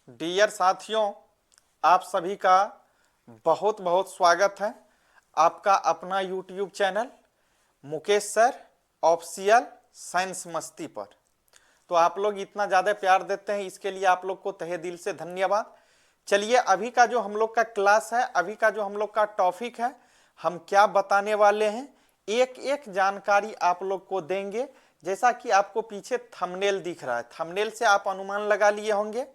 Dear साथियों, आप सभी का बहुत बहुत स्वागत है आपका अपना YouTube channel Mukesh sir official science मस्ती पर। तो आप लोग इतना ज़्यादा प्यार देते हैं, इसके लिए आप लोग को तहे दिल से धन्यवाद। चलिए, अभी का जो हम लोग का क्लास है, अभी का जो हम लोग का टॉपिक है, हम क्या बताने वाले हैं, एक एक जानकारी आप लोग को देंगे। जैसा कि आपको पीछे थंबनेल दिख रहा है, थंबनेल से आप अनुमान लगा लिए होंगे।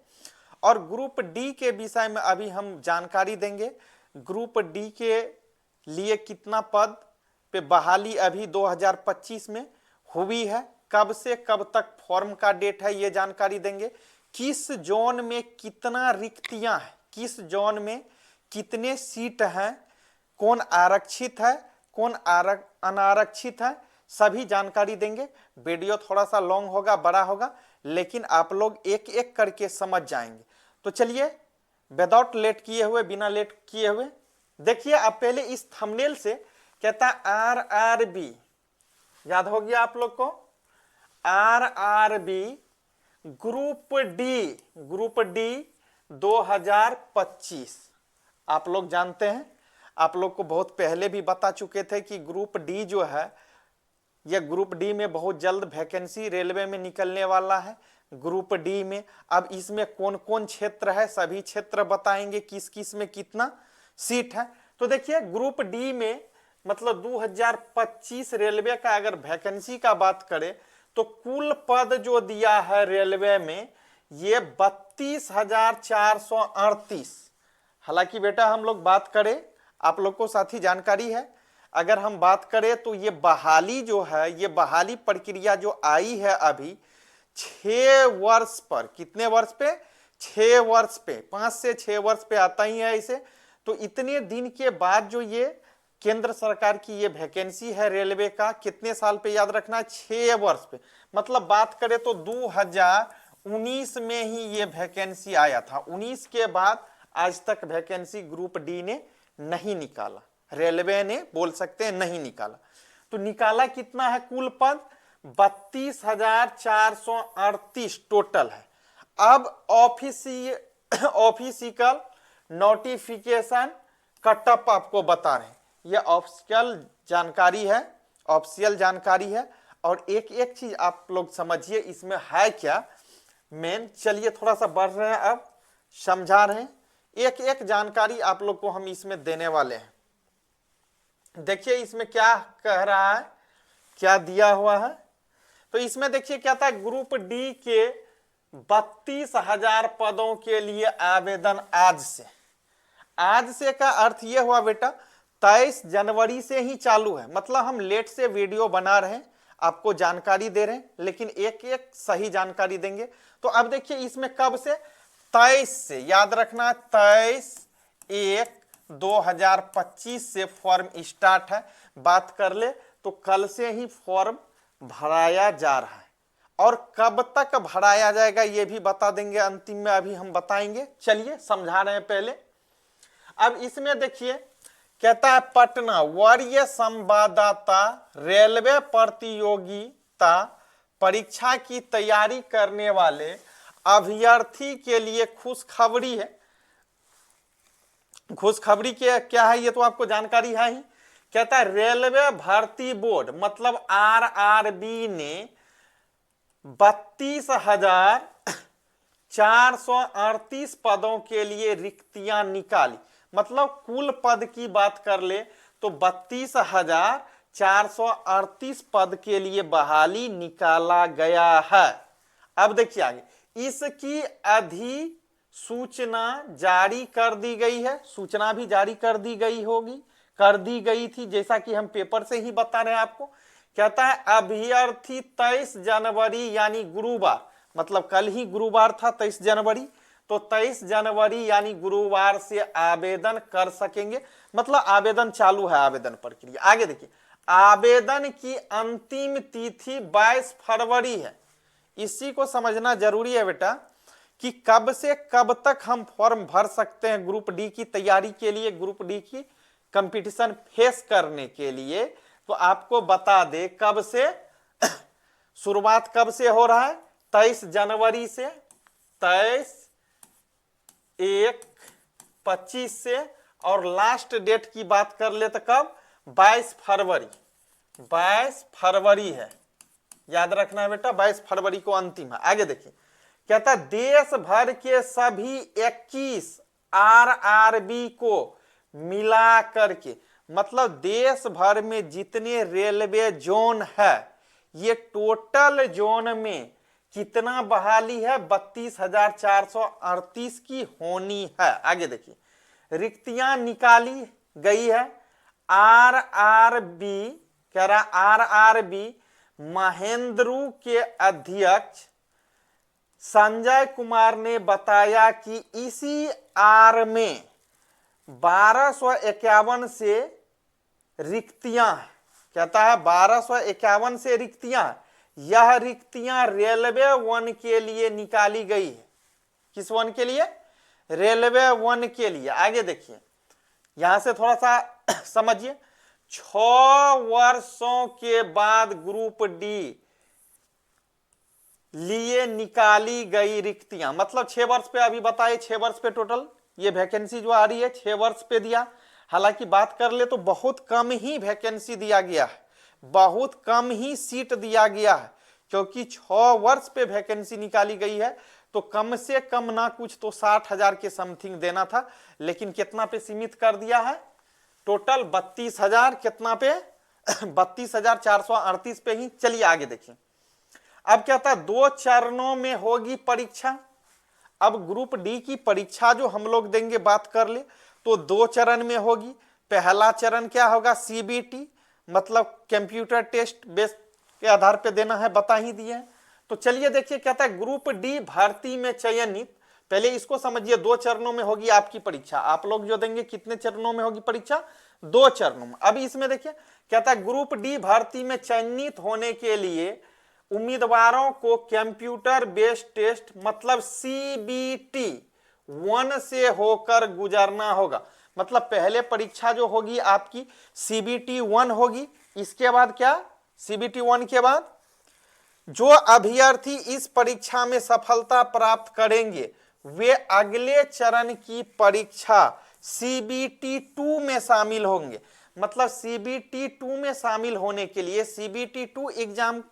और ग्रुप डी के विषय में अभी हम जानकारी देंगे। ग्रुप डी के लिए कितना पद पे बहाली अभी 2025 में हुई है, कब से कब तक फॉर्म का डेट है, ये जानकारी देंगे। किस जोन में कितना रिक्तियां हैं, किस जोन में कितने सीट हैं, कौन आरक्षित है, कौन अनारक्षित है, सभी जानकारी देंगे। वीडियो थोड़ा सा लॉन्ग होगा, बड़ा होगा, लेकिन आप लोग एक एक करके समझ जाएंगे। तो चलिए, विदाउट लेट किए हुए, बिना लेट किए हुए देखिए। आप पहले इस थंबनेल से कहता आरआरबी, याद हो गया आप लोग को, आरआरबी ग्रुप डी 2025 आप लोग जानते हैं। आप लोग को बहुत पहले भी बता चुके थे कि ग्रुप डी जो है, यह ग्रुप डी में बहुत जल्द वैकेंसी रेलवे में निकलने वाला है। ग्रुप डी में अब इसमें कौन कौन क्षेत्र है, सभी क्षेत्र बताएंगे, किस किस में कितना सीट है। तो देखिए, ग्रुप डी में मतलब 2025 रेलवे का अगर वैकेंसी का बात करें तो कुल पद जो दिया है रेलवे में ये 32,438। हालांकि बेटा हम लोग बात करें, आप लोग को साथी जानकारी है, अगर हम बात करें तो ये बहाली जो है, ये बहाली प्रक्रिया जो आई है अभी 6 वर्ष पर, कितने वर्ष पे, 6 वर्ष पे, 5 से 6 वर्ष पे आता ही है इसे। तो इतने दिन के बाद जो ये केंद्र सरकार की ये वैकेंसी है रेलवे का, कितने साल पे याद रखना है, 6 वर्ष पे। मतलब बात करें तो 2019 में ही ये वैकेंसी आया था, 19 के बाद आज तक वैकेंसी ग्रुप डी ने नहीं निकाला, रेलवे ने बोल सकते हैं नहीं निकाला। तो निकाला कितना है कुल पद, 32,438 टोटल है। अब ऑफिशियल नोटिफिकेशन कटअप आपको बता रहे हैं, यह ऑफिशियल जानकारी है, ऑफिशियल जानकारी है। और एक एक चीज आप लोग समझिए इसमें है क्या मेन। चलिए थोड़ा सा बढ़ रहे हैं, अब समझा रहे हैं, एक एक जानकारी आप लोग को हम इसमें देने वाले हैं। देखिए इसमें क्या कह रहा है, क्या दिया हुआ है। तो इसमें देखिए क्या था, ग्रुप डी के 32,000 पदों के लिए आवेदन आज से का अर्थ यह हुआ बेटा 23 जनवरी से ही चालू है। मतलब हम लेट से वीडियो बना रहे हैं, आपको जानकारी दे रहे हैं, लेकिन एक एक सही जानकारी देंगे। तो अब देखिए इसमें कब से, 23 से, याद रखना 23/1/2025 से फॉर्म स्टार्ट है। बात कर ले तो कल से ही फॉर्म भराया जा रहा है, और कब तक भराया जाएगा ये भी बता देंगे, अंतिम में अभी हम बताएंगे। चलिए समझा रहे हैं पहले। अब इसमें देखिए कहता है, पटना वरीय संवाददाता रेलवे प्रतियोगिता परीक्षा की तैयारी करने वाले अभ्यर्थी के लिए खुशखबरी है। खुशखबरी क्या है ये तो आपको जानकारी है ही। कहता है रेलवे भर्ती बोर्ड मतलब आरआरबी ने 32,438 पदों के लिए रिक्तियां निकाली। मतलब कुल पद की बात कर ले तो 32,438 पद के लिए बहाली निकाला गया है। अब देखिए आगे, इसकी अधिसूचना जारी कर दी गई है, सूचना भी जारी कर दी गई होगी, कर दी गई थी, जैसा कि हम पेपर से ही बता रहे हैं आपको। कहता है अभ्यर्थी 23 जनवरी यानी गुरुवार, मतलब कल ही गुरुवार था 23 जनवरी, तो 23 जनवरी यानी गुरुवार से आवेदन कर सकेंगे। मतलब आवेदन चालू है, आवेदन प्रक्रिया। आगे देखिए, आवेदन की अंतिम तिथि 22 फरवरी है। इसी को समझना जरूरी है बेटा कि कब से कब तक हम फॉर्म भर सकते हैं ग्रुप डी की तैयारी के लिए, ग्रुप डी की कंपटीशन फेस करने के लिए। तो आपको बता दे कब से शुरुआत कब से हो रहा है, 23 जनवरी से 23 1/25 से, और लास्ट डेट की बात कर ले तो कब, 22 फरवरी, 22 फरवरी है, याद रखना है बेटा, 22 फरवरी को अंतिम है। आगे देखिए, कहता देश भर के सभी 21 आरआरबी को मिला करके, मतलब देश भर में जितने रेलवे जोन है, ये टोटल जोन में कितना बहाली है, 32,438 की होनी है। आगे देखिए, रिक्तियां निकाली गई है। आरआरबी कह रहा, आरआरबी महेंद्रू के अध्यक्ष संजय कुमार ने बताया कि इसी आर में 1251 से रिक्तियां, कहता है 1251 से रिक्तियां, यह रिक्तियां रेलवे वन के लिए निकाली गई है। किस वन के लिए, रेलवे वन के लिए। आगे देखिए, यहां से थोड़ा सा समझिए, 6 वर्षों के बाद ग्रुप डी लिए निकाली गई रिक्तियां, मतलब 6 वर्ष पे, अभी बताए 6 वर्ष पे टोटल ये वैकेंसी जो आ रही है 6 वर्ष पे दिया। हालांकि बात कर ले तो बहुत कम ही वैकेंसी दिया गया है, बहुत कम ही सीट दिया गया है, क्योंकि 6 वर्ष पे वैकेंसी निकाली गई है, तो कम से कम ना कुछ तो 60,000 के समथिंग देना था, लेकिन कितना पे सीमित कर दिया है, टोटल 32,000 कितना पे 32,438 पे ही। चलिए आगे देखिए, अब कहता है 2 चरणों में होगी परीक्षा। अब ग्रुप डी की परीक्षा जो हम लोग देंगे, बात कर ले तो 2 चरण में होगी। पहला चरण क्या होगा, सीबीटी, मतलब कंप्यूटर टेस्ट बेस के आधार पे देना है, बता ही दिए हैं। तो चलिए देखिए, कहता है ग्रुप डी भर्ती में चयनित, पहले इसको समझिए, 2 चरणों में होगी आपकी परीक्षा। आप लोग जो देंगे कितने चरणों में होगी परीक्षा, 2 चरणों में। अभी इसमें देखिए, कहता है ग्रुप डी भर्ती में चयनित होने के लिए उम्मीदवारों को कंप्यूटर बेस्ड टेस्ट, मतलब सीबीटी 1 से होकर गुजरना होगा। मतलब पहले परीक्षा जो होगी आपकी सीबीटी 1 होगी, इसके बाद क्या, सीबीटी 1 के बाद जो अभ्यर्थी इस परीक्षा में सफलता प्राप्त करेंगे, वे अगले चरण की परीक्षा सीबीटी 2 में शामिल होंगे। मतलब सीबीटी 2 में शामिल होने के लिए, सीबीटी 2 एग्जाम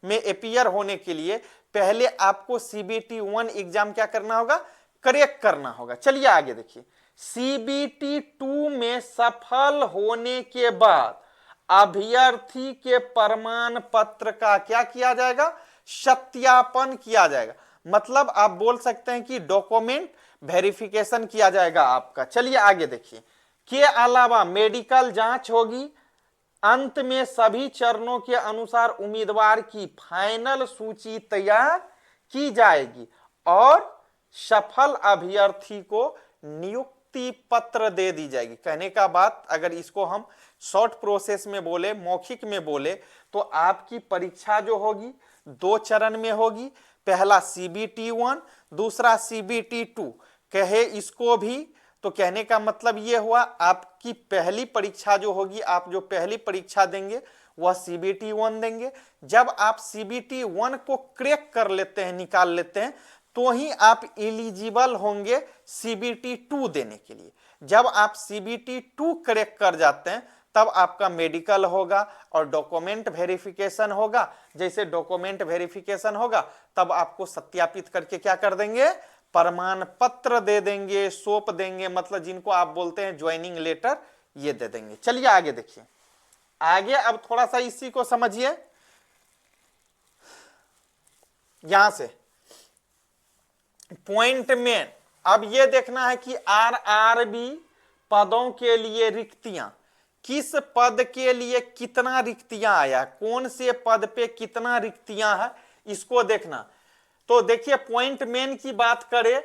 में अपीयर होने के लिए पहले आपको सीबीटी 1 एग्जाम क्या करना होगा, करेक्ट करना होगा। चलिए आगे देखिए, सीबीटी 2 में सफल होने के बाद अभ्यर्थी के प्रमाण पत्र का क्या किया जाएगा, सत्यापन किया जाएगा। मतलब आप बोल सकते हैं कि डॉक्यूमेंट वेरिफिकेशन किया जाएगा आपका। चलिए आगे देखिए, के अलावा मेडिकल जांच होगी। अंत में सभी चरणों के अनुसार उम्मीदवार की फाइनल सूची तैयार की जाएगी और सफल अभ्यर्थी को नियुक्ति पत्र दे दी जाएगी। कहने का बात, अगर इसको हम शॉर्ट प्रोसेस में बोले, मौखिक में बोले, तो आपकी परीक्षा जो होगी 2 चरण में होगी। पहला सीबीटी 1, दूसरा सीबीटी 2 कहे इसको भी। तो कहने का मतलब ये हुआ, आपकी पहली परीक्षा जो होगी, आप जो पहली परीक्षा देंगे वह सीबीटी 1 देंगे। जब आप सीबीटी 1 को क्रैक कर लेते हैं, निकाल लेते हैं, तो ही आप एलिजिबल होंगे सीबीटी 2 देने के लिए। जब आप सीबीटी 2 क्रैक कर जाते हैं, तब आपका मेडिकल होगा और डॉक्यूमेंट वेरिफिकेशन होगा। जैसे डॉक्यूमेंट वेरिफिकेशन होगा, तब आपको सत्यापित करके क्या कर देंगे, प्रमाण पत्र दे देंगे, सौंप देंगे, मतलब जिनको आप बोलते हैं ज्वाइनिंग लेटर, ये दे देंगे। चलिए आगे देखिए, आगे अब थोड़ा सा इसी को समझिए। यहां से पॉइंट में अब ये देखना है कि आरआरबी पदों के लिए रिक्तियां, किस पद के लिए कितना रिक्तियां आया, कौन से पद पे कितना रिक्तियां है, इसको देखना। तो देखिए, पॉइंट मेन की बात करें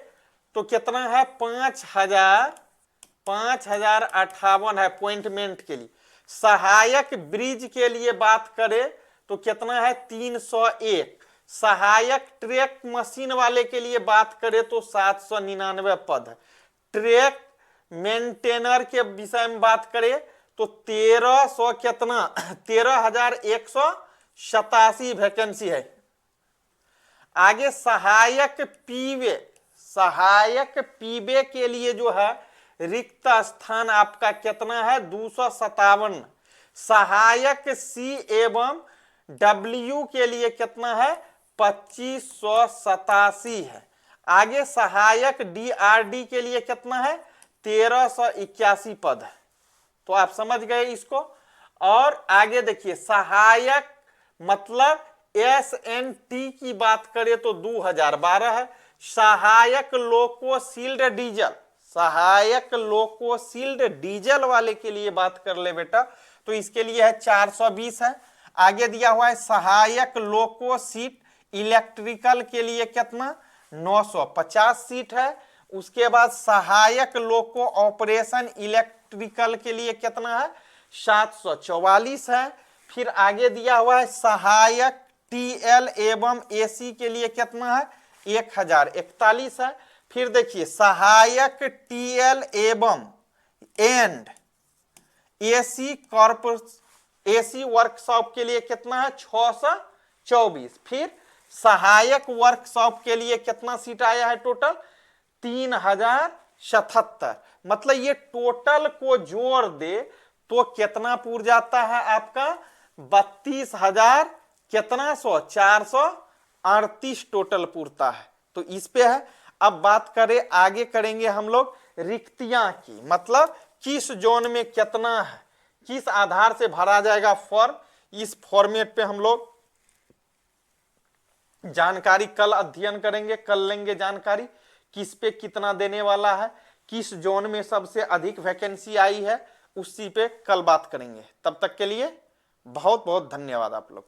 तो कितना है, 5,058 है पॉइंटमेंट के लिए। सहायक ब्रिज के लिए बात करें तो कितना है, 301। सहायक ट्रैक मशीन वाले के लिए बात करें तो 799 पद है। ट्रैक मेंटेनर के विषय में बात करें तो 1300 कितना 13,187 वैकेंसी है। आगे सहायक पीवे, सहायक पीबे के लिए जो है रिक्त स्थान आपका कितना है 257। सहायक सी एवं डब्ल्यू के लिए कितना है 2587 है। आगे सहायक डी आर डी के लिए कितना है 1381 पद है। तो आप समझ गए इसको। और आगे देखिए सहायक मतलब SNT की बात करें तो 2012 है। सहायक लोकोशील्ड डीजल, सहायक लोकोशील्ड डीजल वाले के लिए बात कर ले बेटा तो इसके लिए है 420 है। आगे दिया हुआ है सहायक लोको सीट इलेक्ट्रिकल के लिए कितना 950 सीट है। उसके बाद सहायक लोको ऑपरेशन इलेक्ट्रिकल के लिए कितना है 744 है। फिर आगे दिया हुआ है सहायक TL एवं AC के लिए कितना है 1041 है। फिर देखिए सहायक TL एवं एंड AC AC वर्कशॉप के लिए कितना है 624। फिर सहायक वर्कशॉप के लिए कितना सीट आया है टोटल 3077। मतलब ये टोटल को जोड़ दे तो कितना पूर जाता है आपका 32,000 कितना 438 टोटल पूरता है। तो इस पे है। अब बात करें आगे करेंगे हम लोग रिक्तियां की, मतलब किस जोन में कितना है, किस आधार से भरा जाएगा फॉर्म। इस फॉर्मेट पे हम लोग जानकारी कल अध्ययन करेंगे, कल लेंगे जानकारी किस पे कितना देने वाला है, किस जोन में सबसे अधिक वैकेंसी आई है, उसी पे कल बात करेंगे। तब तक के लिए बहुत बहुत धन्यवाद आप लोग।